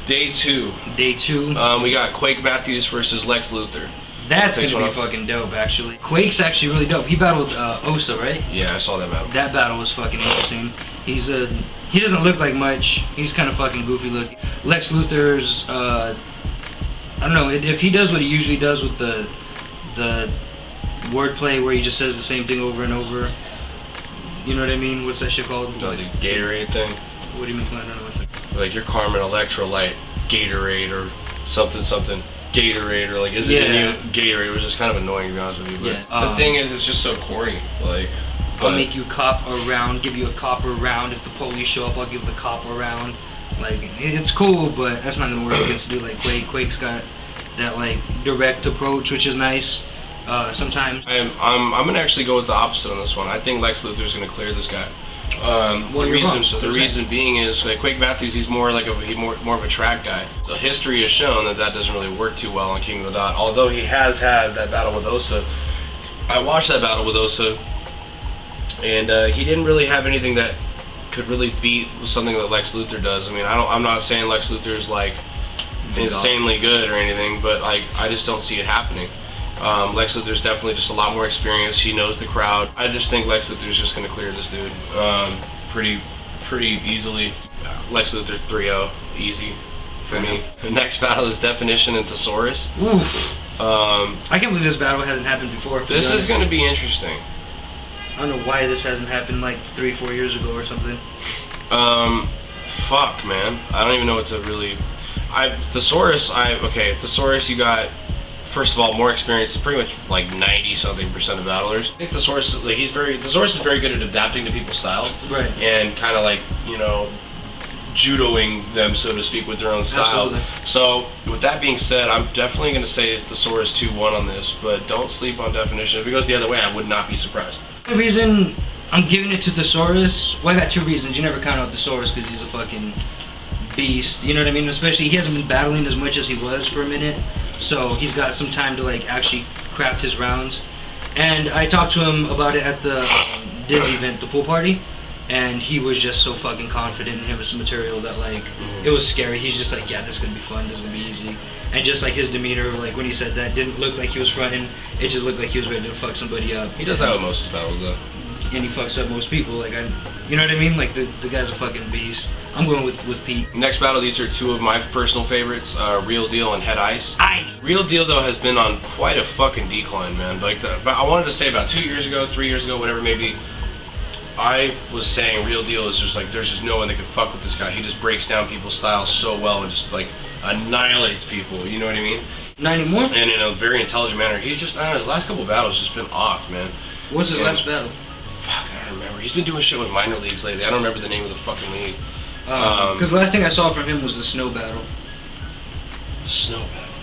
Day 2. Day 2. We got Quake Matthews versus Lex Luthor. That's gonna be fucking dope, actually. Quake's actually really dope. He battled Osa, right? Yeah, I saw that battle. That battle was fucking interesting. He doesn't look like much. He's kind of fucking goofy looking. Lex Luthor's, I don't know, if he does what he usually does with the wordplay where he just says the same thing over and over. You know what I mean? What's that shit called? The Gatorade thing. What do you mean? I don't know what's that. Like your Carmen Electrolyte Gatorade or something. Gatorade or like is it in you? Gatorade was just kind of annoying to be honest with you. But the thing is, it's just so corny. Like, I'll make you cop a round, give you a copper round. If the police show up, I'll give the cop a round. Like, it's cool, but that's not gonna work against a dude like Quake. Quake's got that like direct approach, which is nice. Sometimes I'm gonna actually go with the opposite on this one. I think Lex Luthor's gonna clear this guy. The reason being is like Quake Matthews, he's more like more of a track guy. So history has shown that doesn't really work too well on King of the Dot. Although he has had that battle with Osa. I watched that battle with Osa, and he didn't really have anything that could really beat something that Lex Luthor does. I mean, I'm not saying Lex Luthor is like insanely good or anything, but like I just don't see it happening. Lex Luthor's definitely just a lot more experience. He knows the crowd. I just think Lex Luthor's just gonna clear this dude pretty easily. Lex Luthor 3-0, easy for me. The next battle is Definition into Saurus. I can't believe this battle hasn't happened before. This is gonna be interesting. I don't know why this hasn't happened like 3-4 years ago or something. Fuck, man. I don't even know what to really. Thesaurus, Thesaurus, you got. First of all, more experience. It's pretty much like 90-something% of battlers. I think Thesaurus, like Thesaurus is very good at adapting to people's styles, right? And kind of like judoing them, so to speak, with their own style. Absolutely. So with that being said, I'm definitely going to say Thesaurus 2-1 on this, but don't sleep on Definition. If it goes the other way, I would not be surprised. The reason I'm giving it to Thesaurus, well, I got 2 reasons. You never count out Thesaurus because he's a fucking beast. You know what I mean? Especially he hasn't been battling as much as he was for a minute. So he's got some time to like actually craft his rounds. And I talked to him about it at the Diz event, the pool party, and he was just so fucking confident in his material that like it was scary. He's just like, yeah, this is gonna be fun, this is gonna be easy. And just like his demeanor, like when he said that, didn't look like he was fronting. It just looked like he was ready to fuck somebody up. He does that with most of his battles though. And he fucks up most people. Like you know what I mean? Like the guy's a fucking beast. I'm going with Pete. Next battle, these are 2 of my personal favorites, Real Deal and Head Ice. Real Deal though has been on quite a fucking decline, man. Like but I wanted to say about 2 years ago, 3 years ago, whatever it may be, I was saying Real Deal is just like, there's just no one that can fuck with this guy. He just breaks down people's styles so well and just like annihilates people, you know what I mean? Not anymore? And in a very intelligent manner. He's just, I don't know, his last couple of battles just been off, man. What's his last battle? Fuck, I don't remember. He's been doing shit with minor leagues lately. I don't remember the name of the fucking league. Because the last thing I saw from him was the snow battle. The snow battle.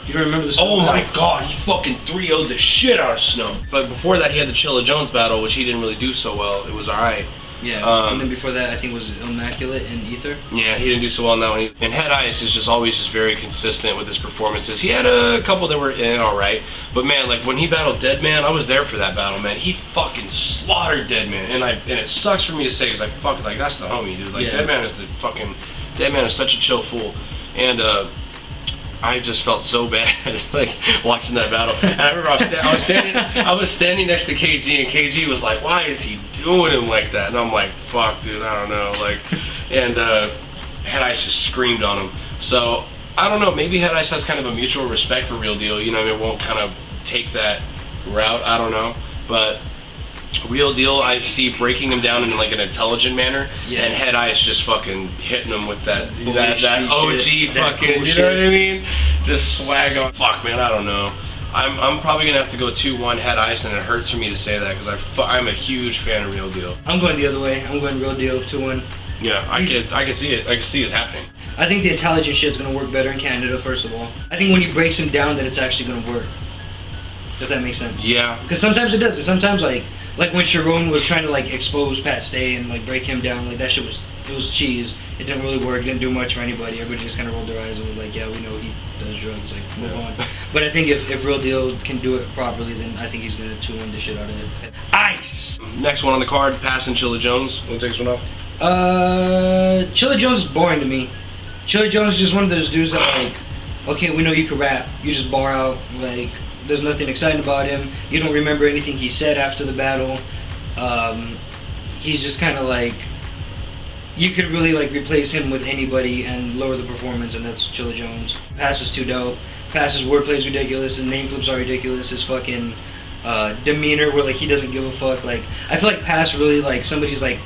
You don't remember the snow battle? Oh my god, he fucking 3-0'd the shit out of Snow. But before that, he had the Chilla Jones battle, which he didn't really do so well. It was alright. Yeah, and then before that, I think it was Immaculate and Ether. Yeah, he didn't do so well on that one. And Head Ice is just always just very consistent with his performances. He had a couple that were alright, but man, like when he battled Deadman, I was there for that battle, man. He fucking slaughtered Deadman, and it sucks for me to say because I fucking like that's the homie, dude. Like Deadman is such a chill fool, and I just felt so bad like watching that battle. And I remember I was standing next to KG, and KG was like, "Why is he doing him like that?" And I'm like, "Fuck, dude, I don't know." Like, and Head Ice just screamed on him. So I don't know. Maybe Head Ice has kind of a mutual respect for Real Deal. You know, it won't kind of take that route. I don't know, but Real Deal, I see breaking him down in like an intelligent manner, and Head Ice just fucking hitting him with that OG shit, fucking, you know what I mean? Just swag on. Fuck, man, I don't know. I'm probably gonna have to go 2-1 Head Ice, and it hurts for me to say that because I'm a huge fan of Real Deal. I'm going the other way. I'm going Real Deal 2-1. Yeah, I can see it. I can see it happening. I think the intelligent shit's gonna work better in Canada. First of all, I think when he breaks him down, that it's actually gonna work. If that makes sense. Yeah. Because sometimes it does. Sometimes like when Sharon was trying to like expose Pat Stay and like break him down, like that shit was cheese. It didn't really work. It didn't do much for anybody. Everybody just kind of rolled their eyes and was like, yeah, we know he does drugs. Like move on. But I think if Real Deal can do it properly, then I think he's gonna 2-1 the shit out of it. Ice. Next one on the card, Pass and Chilla Jones. Want to take this one off? Chilla Jones is boring to me. Chili Jones is just one of those dudes that like, okay, we know you can rap. You just bar out. Like, there's nothing exciting about him. You don't remember anything he said after the battle. He's just kind of like, you could really like replace him with anybody and lower the performance, and that's Chili Jones. Pass is too dope. Pass's wordplay is ridiculous. His name flips are ridiculous. His fucking demeanor, where like he doesn't give a fuck. Like, I feel like Pass really like somebody's like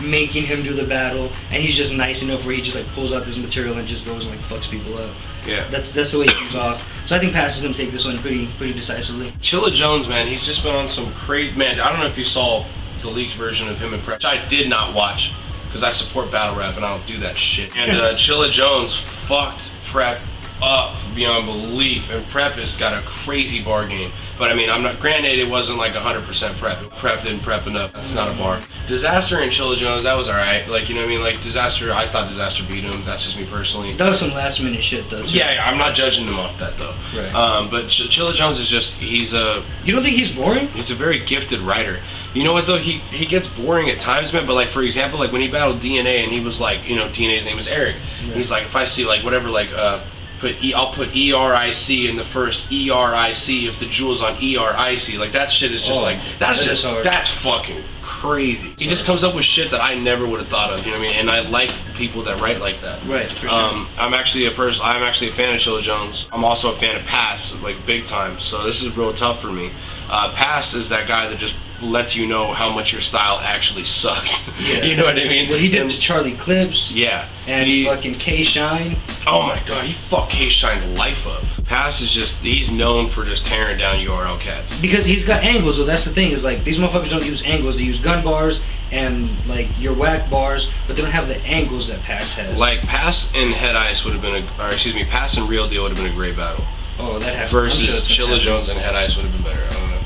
making him do the battle, and he's just nice enough where he just like pulls out this material and just goes and like fucks people up. Yeah. That's the way he comes off. So I think Pass is gonna take this one pretty decisively. Chilla Jones, man, he's just been on some crazy, man. I don't know if you saw the leaked version of him and Prep, which I did not watch because I support battle rap and I don't do that shit. And Chilla Jones fucked Prep up beyond belief, and Prep has got a crazy bar game. But I mean, I'm not, granted it wasn't like 100% Prep. Prep didn't prep enough. That's not a bar. Disaster and Chilla Jones, that was alright. Like, you know what I mean? Like Disaster, I thought Disaster beat him. That's just me personally. That was some last minute shit though. Too. Yeah, I'm not judging him off that though. Right. But Chilla Jones is just, he's a... You don't think he's boring? He's a very gifted writer. You know what though? He gets boring at times, man. But like, for example, like when he battled DNA and he was like, you know, DNA's name is Eric. Yeah. He's like, if I see like whatever, like I'll put ERIC in the first ERIC if the jewel's on ERIC. Like that shit is just like, that's fucking crazy. He just comes up with shit that I never would have thought of, you know what I mean? And I like people that write like that. Right, for sure. I'm actually a fan of Chilla Jones. I'm also a fan of Pass, like big time. So this is real tough for me. Pass is that guy that just lets you know how much your style actually sucks. Yeah. You know what I mean? What he did to Charlie Clips. Yeah. And fucking K-Shine. Oh my god, he fucked K-Shine's life up. Pass is just, he's known for just tearing down URL cats. Because he's got angles, so that's the thing, is like, these motherfuckers don't use angles, they use gun bars and like your whack bars, but they don't have the angles that Pass has. Like Pass and Head Ice would have been Pass and Real Deal would have been a great battle. Oh, that has versus Chilla Jones and Head Ice would have been better. I don't know.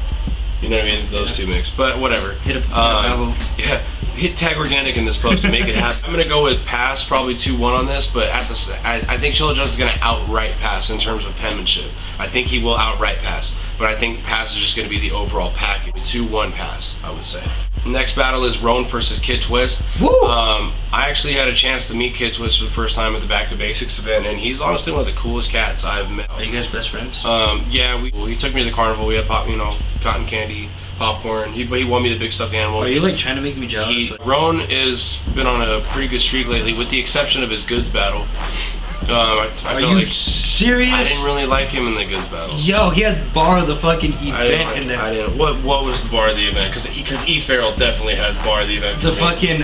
You know what I mean? Those two mix. But whatever. Yeah. Hit tag organic in this post to make it happen. I'm gonna go with Pass, probably 2-1 on this, but I think Chilla Jones is gonna outright Pass in terms of penmanship. I think he will outright Pass, but I think Pass is just gonna be the overall package. 2-1 Pass, I would say. Next battle is Roan versus Kid Twist. Woo! I actually had a chance to meet Kid Twist for the first time at the Back to Basics event, and he's honestly one of the coolest cats I've met. Are you guys best friends? Yeah, he took me to the carnival. We had cotton candy, popcorn. He won me the big stuffed animal. Are you like trying to make me jealous? Roan has been on a pretty good streak lately, with the exception of his goods battle. Are you serious? I didn't really like him in the goods battle. Yo, he had bar of the fucking event in there. I didn't. What was the bar of the event? Because E. Farrell definitely had bar of the event. The fucking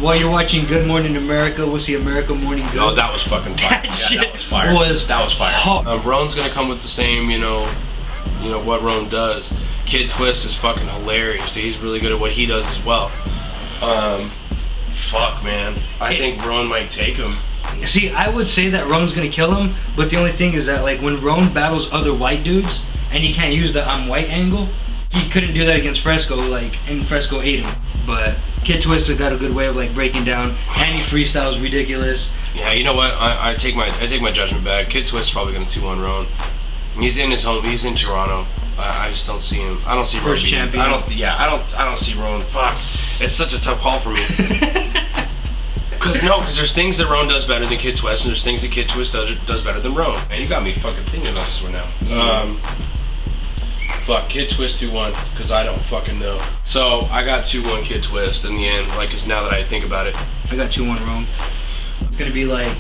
while you're watching Good Morning America, we'll see America Morning Good. Oh, that was fucking fire. That was fire. That was fire. Roan's gonna come with the same, you know what Roan does. Kid Twist is fucking hilarious. He's really good at what he does as well. Fuck, man. I think Roan might take him. See, I would say that Roan's gonna kill him, but the only thing is that like when Roan battles other white dudes and he can't use the I'm white angle, he couldn't do that against Fresco, and Fresco ate him. But Kid Twist has got a good way of like breaking down, and he freestyles ridiculous. Yeah, you know what? I take my judgment back. Kid Twist is probably gonna 2-1 Roan. He's in his home. He's in Toronto. I just don't see him. I don't see first Roan. Champion. I don't see Roan. Fuck. It's such a tough call for me. Because there's things that Roan does better than Kid Twist, and there's things that Kid Twist does better than Roan. Man, you got me fucking thinking about this one now. Fuck, Kid Twist 2-1, because I don't fucking know. So, I got 2-1 Kid Twist in the end, like, cause now that I think about it. I got 2-1 Roan. It's gonna be like,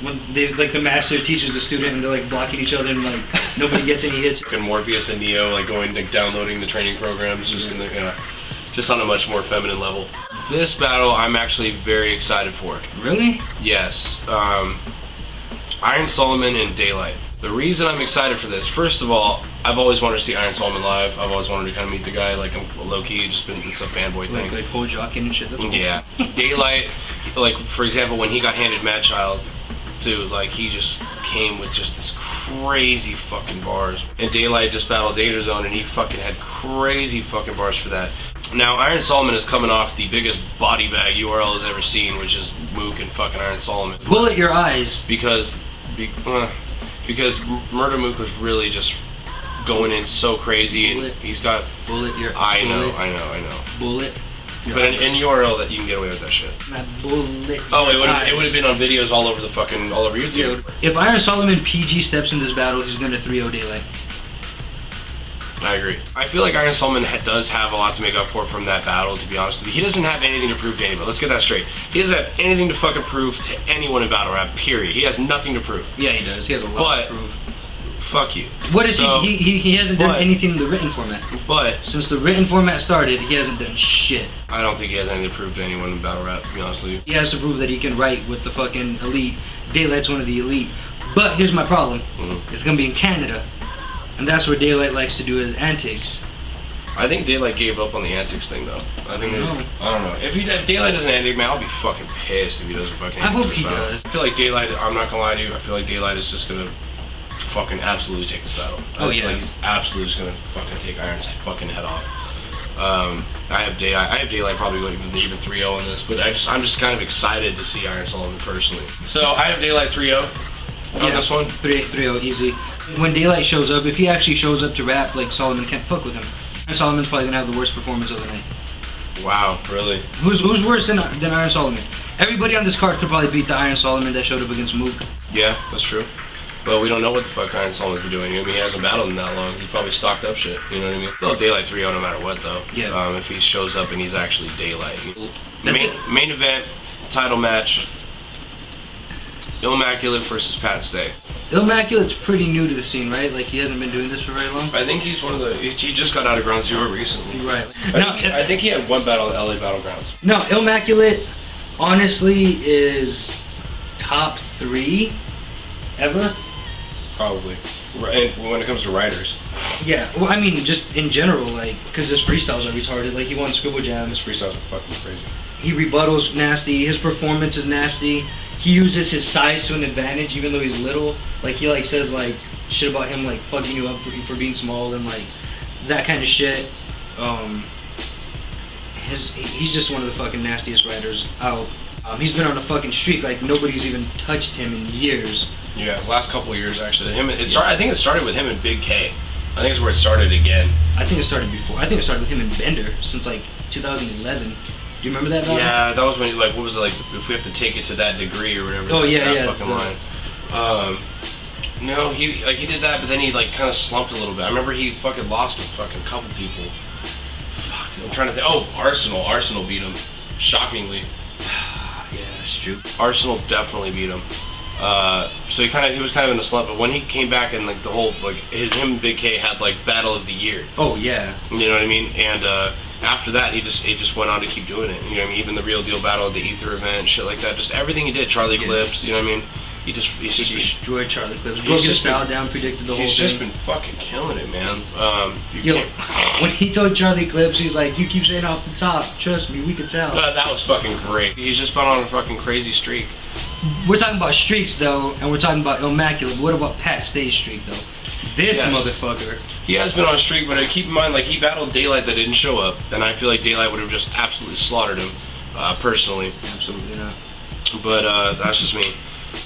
when they, like, the master teaches the student and they're like blocking each other and like nobody gets any hits. And Morpheus and Neo like going, like, downloading the training programs just in the, just on a much more feminine level. This battle I'm actually very excited for. Really? Yes. Iron Solomon and Daylight. The reason I'm excited for this, first of all, I've always wanted to see Iron Solomon live. I've always wanted to kind of meet the guy, like, I'm low-key, it's a fanboy thing. Like Paul Jockin and shit, that's cool. Yeah. Daylight, like, for example, when he got handed Mad Child, dude, like, he just came with just this crazy fucking bars. And Daylight just battled Danger Zone, and he fucking had crazy fucking bars for that. Now, Iron Solomon is coming off the biggest body bag URL has ever seen, which is Mook and fucking Iron Solomon. Bullet your eyes. Because Murder Mook was really just going in so crazy, and he's got... Bullet your... I know. Bullet But in URL that you can get away with that shit. Bullet. Oh, it would have been on videos all over YouTube. If Iron Solomon PG steps in this battle, he's gonna 3-0 Daylight. I agree. I feel like Iron Solomon does have a lot to make up for from that battle, to be honest with you. He doesn't have anything to prove to anybody. Let's get that straight. He doesn't have anything to fucking prove to anyone in battle rap, period. He has nothing to prove. Yeah, he does. He has a lot to prove. Fuck you. What is he hasn't done anything in the written format. But since the written format started, he hasn't done shit. I don't think he has anything to prove to anyone in battle rap, to be honest with you. He has to prove that he can write with the fucking elite. Daylight's one of the elite. But here's my problem. It's gonna be in Canada. And that's where Daylight likes to do his antics. I think Daylight gave up on the antics thing, though. I don't know. If Daylight does an antic, man, I'll be fucking pissed if he doesn't fucking. I hope he does. I feel like Daylight. I'm not gonna lie to you. I feel like Daylight is just gonna fucking absolutely take this battle. Oh yeah. Like he's absolutely just gonna fucking take Iron's fucking head off. I have Daylight probably going even 3-0 on this, but I'm just kind of excited to see Iron Solomon personally. So I have Daylight 3-0. On this one? 3-0, easy. When Daylight shows up, if he actually shows up to rap, like, Solomon can't fuck with him. And Solomon's probably gonna have the worst performance of the night. Wow, really? Who's worse than Iron Solomon? Everybody on this card could probably beat the Iron Solomon that showed up against Mook. Yeah, that's true. But we don't know what the fuck Iron Solomon's been doing. I mean, he hasn't battled in that long. He's probably stocked up shit. You know what I mean? Still have Daylight 3-0 no matter what, though. Yeah. If he shows up and he's actually Daylight. Main event, title match. Immaculate versus Pat Stay. Immaculate's pretty new to the scene, right? Like, he hasn't been doing this for very long. I think he's one of the. He just got out of Ground Zero recently. Right. I think he had one battle at LA Battlegrounds. No, Immaculate, honestly, is top 3 ever. Probably. And when it comes to writers. Yeah, well, I mean, just in general, like, because his freestyles are retarded. Like, he won Scribble Jam. His freestyles are fucking crazy. He rebuttals nasty. His performance is nasty. He uses his size to an advantage, even though he's little. Like, he, like, says, like, shit about him, like, fucking you up for being small and, like, that kind of shit. He's just one of the fucking nastiest writers out. He's been on a fucking streak. Like, nobody's even touched him in years. Yeah, last couple of years, actually. I think it started with him and Big K. I think it's where it started again. I think it started before. I think it started with him and Bender since, like, 2011. Do you remember that battle? Yeah, that was when, like, what was it, like, if we have to take it to that degree or whatever. Oh, yeah, that fucking line. No, he did that, but then he, like, kind of slumped a little bit. I remember he fucking lost a fucking couple people. Fuck, I'm trying to think. Oh, Arsenal. Arsenal beat him. Shockingly. Yeah, that's true. Arsenal definitely beat him. So he was kind of in a slump, but when he came back and, like, the whole, like, him and Big K had, like, Battle of the Year. Oh, yeah. You know what I mean? And, after that, he just went on to keep doing it. You know what I mean? Even the Real Deal Battle at the Ether event, shit like that. Just everything he did. Charlie Clips, you know what I mean? He's just destroyed Charlie Clips. Broke his style down, predicted the whole thing. He's just been fucking killing it, man. When he told Charlie Clips, he's like, "You keep saying off the top. Trust me, we can tell." That was fucking great. He's just been on a fucking crazy streak. We're talking about streaks, though, and we're talking about Immaculate. What about Pat Stay's streak, though? This motherfucker. He has been on a streak, but keep in mind, like, he battled Daylight that didn't show up, and I feel like Daylight would have just absolutely slaughtered him, personally. Absolutely not. But that's just me.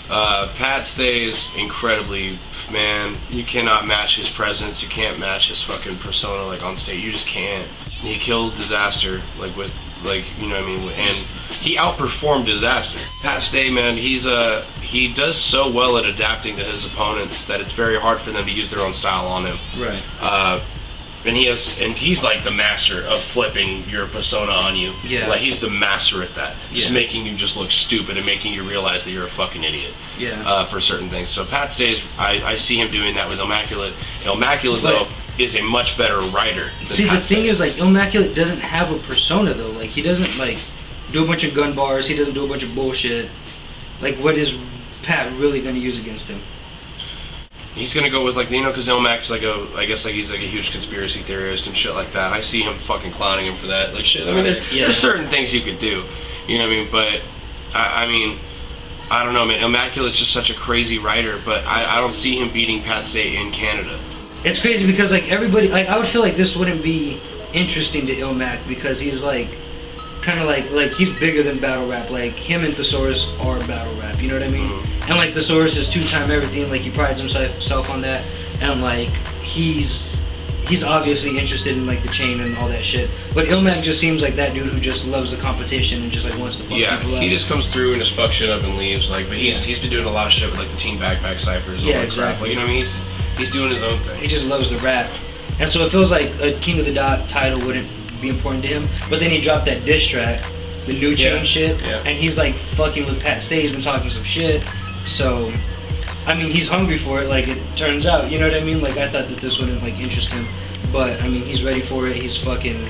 Pat stays incredibly, man. You cannot match his presence. You can't match his fucking persona, like, on stage. You just can't. He killed Disaster, like, with, like, you know what I mean? And he outperformed Disaster. Pat Stay, man, he does so well at adapting to his opponents that it's very hard for them to use their own style on him. Right. And he's like the master of flipping your persona on you. Yeah. Like, he's the master at that. Just making you just look stupid and making you realize that you're a fucking idiot. Yeah. For certain things. So Pat Stays, I see him doing that with Immaculate. Immaculate, though, is a much better writer. See, the thing is, like, Immaculate doesn't have a persona, though. Like, he doesn't, like, do a bunch of gun bars. He doesn't do a bunch of bullshit. Like, what is Pat really going to use against him? He's gonna go with, like, you know, because Elmac's like I guess, like, he's like a huge conspiracy theorist and shit like that. I see him fucking clowning him for that, like, shit. I mean, there's certain things you could do, you know what I mean? But I mean, I don't know, man. Immaculate's just such a crazy writer, but I don't see him beating Pat Stay in Canada. It's crazy because, like, everybody, like, I would feel like this wouldn't be interesting to Ilmac because he's, like, kind of like he's bigger than battle rap. Like, him and Thesaurus are battle rap, you know what I mean? And, like, Thesaurus is 2-time everything. Like, he prides himself on that, and, like, he's he's obviously interested in like the chain and all that shit. But Ilmac just seems like that dude who just loves the competition and just like wants to fuck people up. He just comes through and just fucks shit up and leaves. Like, but he's been doing a lot of shit with like the Teen Backpack Ciphers. And all that crap. Like, you know what I mean? He's doing his own thing. He just loves the rap, and so it feels like a King of the Dot title wouldn't be important to him. But then he dropped that diss track, the new chain shit, and he's like fucking with Pat Stay. He's been talking some shit. So, I mean, he's hungry for it. Like it turns out, you know what I mean? Like I thought that this wouldn't like interest him, but I mean, he's ready for it. He's fucking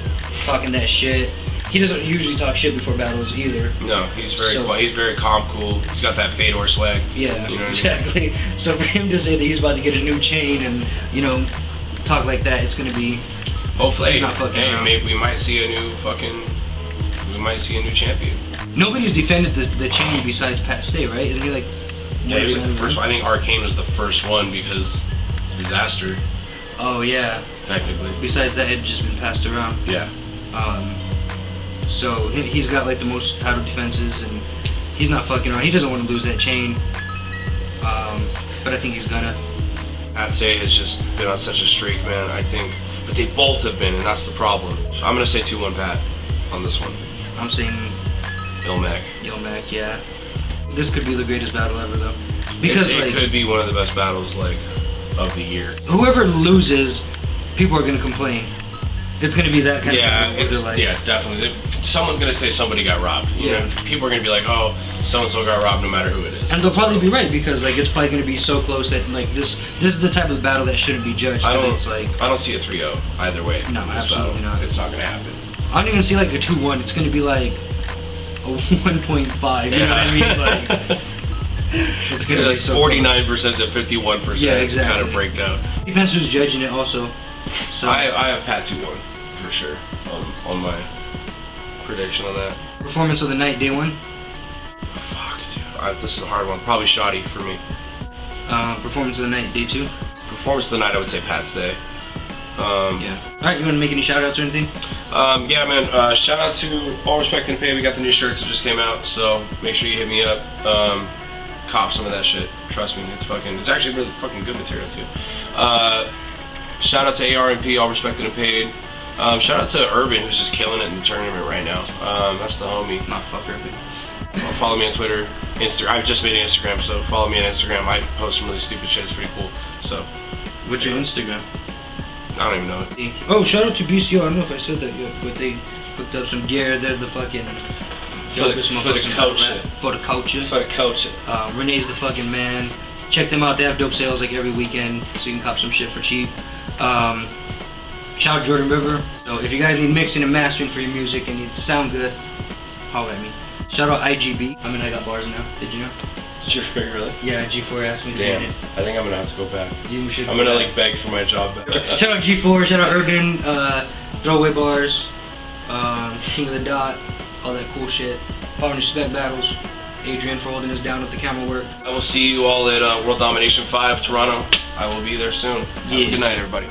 talking that shit. He doesn't usually talk shit before battles either. No, he's very quiet. He's very calm, cool. He's got that Fedor swag. Yeah, you know exactly. I mean? So for him to say that he's about to get a new chain and, you know, talk like that, it's gonna be. Hopefully, he's not fucking around. Maybe we might see a new champion. Nobody's defended the chain besides Pat Stay, right? Isn't he like? Yeah, he was like the first one. I think Arcane was the first one because Disaster. Oh yeah. Technically. Besides that, it had just been passed around. Yeah. So he's got like the most title defenses, and he's not fucking around. He doesn't want to lose that chain. But I think he's gonna. Pat Stay has just been on such a streak, man. I think, but they both have been, and that's the problem. So I'm gonna say 2-1 Pat on this one. I'm saying Ilmac. Ilmac, yeah. This could be the greatest battle ever, though. Because it could be one of the best battles like of the year. Whoever loses, people are gonna complain. It's gonna be that kind of battle. Yeah, definitely. Someone's gonna say somebody got robbed. You know, people are gonna be like, oh, so and so got robbed, no matter who it is. And they'll probably be right because like it's probably gonna be so close that like this is the type of battle that shouldn't be judged. I don't see a 3-0 either way. No, absolutely not. It's not gonna happen. I don't even see like a 2-1. It's gonna be like a 1.5. You know what I mean? Like it's gonna be like so 49% to 51%. Yeah, exactly. Kind of breakdown. Depends who's judging it also. So I have Pat 2-1 for sure on my prediction on that. Performance of the night, day one. Fuck, dude. This is a hard one. Probably Shoddy for me. Performance of the night, day two. Performance of the night, I would say Pat Stay. Yeah. All right, you want to make any shout outs or anything? Yeah, man. Shout out to All Respect and Pay. We got the new shirts that just came out, so make sure you hit me up. Cop some of that shit. Trust me, it's actually really fucking good material too. Shout out to ARMP, All Respected and Paid. Shout out to Urban, who's just killing it in the tournament right now. That's the homie. Not fuck Urban. Follow me on Twitter, I've just made an Instagram, so follow me on Instagram. I post some really stupid shit. It's pretty cool. So, what's your Instagram? I don't even know it. Oh, shout out to BCO. I don't know if I said that yet, but they hooked up some gear. They're the fucking for the culture. For the culture. For the culture. Renee's the fucking man. Check them out. They have dope sales like every weekend, so you can cop some shit for cheap. Shout out Jordan River. So if you guys need mixing and mastering for your music and you sound good, holler at me. Shout out IGB. I mean, I got bars now. Did you know? Sure, really? Yeah, G4 asked me to Damn, get it. I think I'm gonna have to go back. You should. I'm gonna like beg for my job back. Shout out G4, shout out Urban, Throwaway Bars, King of the Dot, all that cool shit. Power and Respect battles. Adrian for holding us down with the camera work. I will see you all at World Domination 5 Toronto. I will be there soon. Have a good night, everybody.